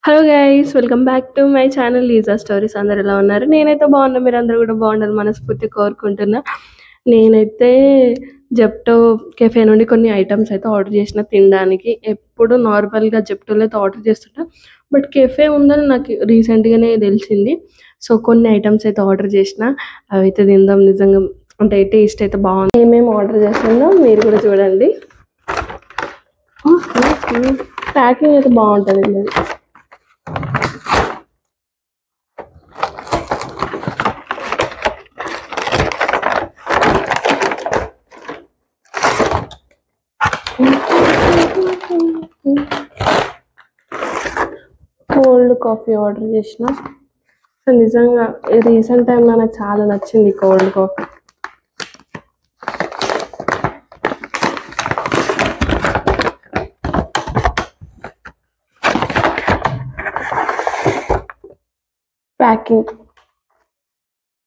Hello guys, welcome back to my channel లీజా stories. అందరు ఎలా ఉన్నారు? నేనైతే బాగున్నా, మీరు అందరూ కూడా బాగుండాలి మనస్ఫూర్తి కోరుకుంటున్నా. నేనైతే జెప్టో కెఫే నుండి కొన్ని ఐటమ్స్ అయితే ఆర్డర్ చేసిన తినడానికి. ఎప్పుడు నార్మల్గా జెప్టోలో అయితే ఆర్డర్ చేస్తుంటా, బట్ కెఫే ఉందని నాకు రీసెంట్గానే తెలిసింది. సో కొన్ని ఐటమ్స్ అయితే ఆర్డర్ చేసిన, అవి అయితే తిందాం. నిజంగా అంటే టేస్ట్ అయితే బాగుంది. ఏమేమి ఆర్డర్ చేసిందో మీరు కూడా చూడండి. ప్యాకింగ్ అయితే బాగుంటుంది. కోల్డ్ కాఫీ ఆర్డర్ చేసిన. సో నిజంగా రీసెంట్ టైంలో నాకు చాలా నచ్చింది కోల్డ్ కాఫీ.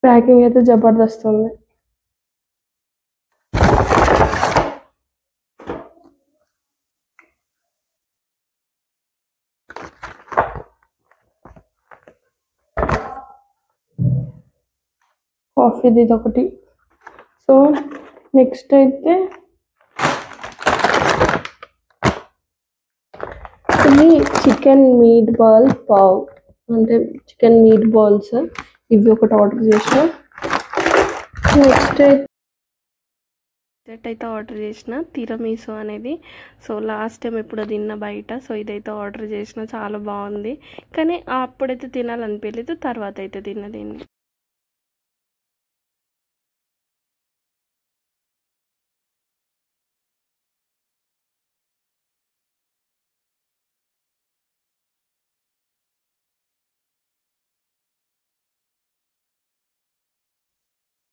ప్యాకింగ్ అయితే జబర్దస్త్ ఉంది. కాఫీది ఇది ఒకటి. సో నెక్స్ట్ అయితే ఇది చికెన్ మీట్ బాల్ పావ్, అంటే చికెన్ మీట్ బాల్స్, ఇవి ఒకటి ఆర్డర్ చేసిన. నెక్స్ట్ అయితే ఆర్డర్ చేసిన తిరమీసు అనేది. సో లాస్ట్ టైం ఎప్పుడో తిన్న బయట. సో ఇదైతే ఆర్డర్ చేసిన, చాలా బాగుంది. కానీ అప్పుడైతే తినాలనిపించలేదు, తర్వాత అయితే తిన్నదండి.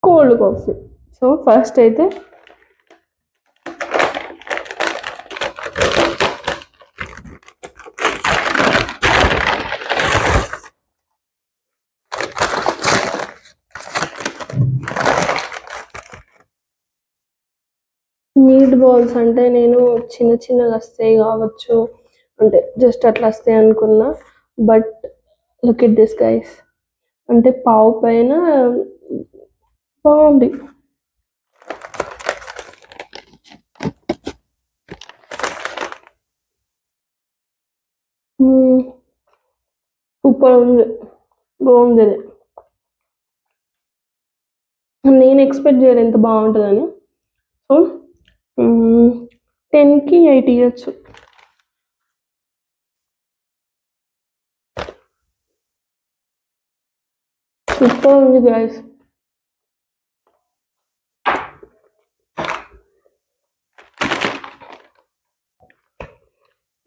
Cold coffee. సో ఫస్ట్ అయితే మీట్ బాల్స్ అంటే నేను చిన్నగా వస్తాయి కావచ్చు, అంటే జస్ట్ అట్లా వస్తాయి అనుకున్నా. But look it this guys, అంటే పావు పైన బాగుంది. సూపర్ ఉంది, బాగుంది. నేను ఎక్స్పెక్ట్ చేయలేదు ఎంత బాగుంటుందని. సో 10కి 8 ఇవ్వచ్చు. సూపర్ ఉంది గైస్.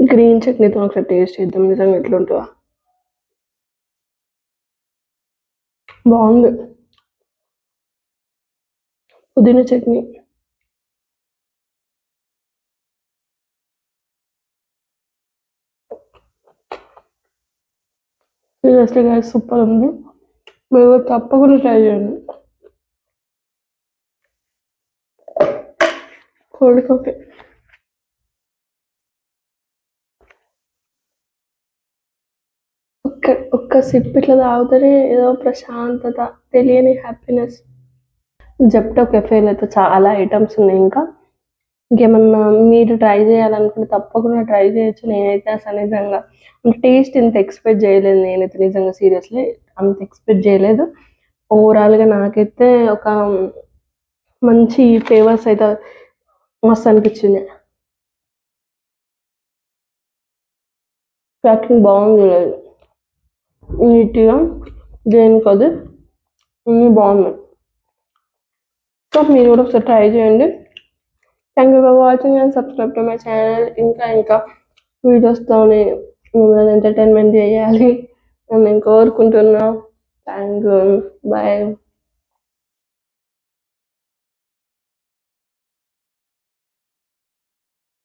గ్రీన్ చట్నీతో ఒకసారి టేస్ట్ చేద్దాం, నిజంగా ఎట్లుంటుందో. బాగుంది. పుదీనా చట్నీ. సీరియస్లీ గైస్, సూపర్ ఉంది. మీరు తప్పకుండా ట్రై చేయండి. కోల్డ్ కాఫీ ఒక్క సిప్ ఇట్లా తాగితేనే ఏదో ప్రశాంతత, తెలియని హ్యాపీనెస్. జెప్టో కెఫేలో అయితే చాలా ఐటమ్స్ ఉన్నాయి. ఇంకేమన్నా మీరు ట్రై చేయాలనుకుంటే తప్పకుండా ట్రై చేయొచ్చు. నేనైతే అసలు నిజంగా అంటే టేస్ట్ ఇంత ఎక్స్పెక్ట్ చేయలేదు. నేనైతే నిజంగా సీరియస్లీ అంత ఎక్స్పెక్ట్ చేయలేదు. ఓవరాల్గా నాకైతే ఒక మంచి ఫ్లేవర్స్ అయితే మస్తు అనిపించింది. ప్యాకింగ్ బాగుంది, నీట్గా, దేనికి అది బాగుంది. సో మీరు కూడా ఒకసారి ట్రై చేయండి. Thank you for watching and subscribe to my channel. ఇంకా వీడియోస్తోనే మిమ్మల్ని ఎంటర్టైన్మెంట్ చేయాలి అని నేను కోరుకుంటున్నా. Thank you, bye.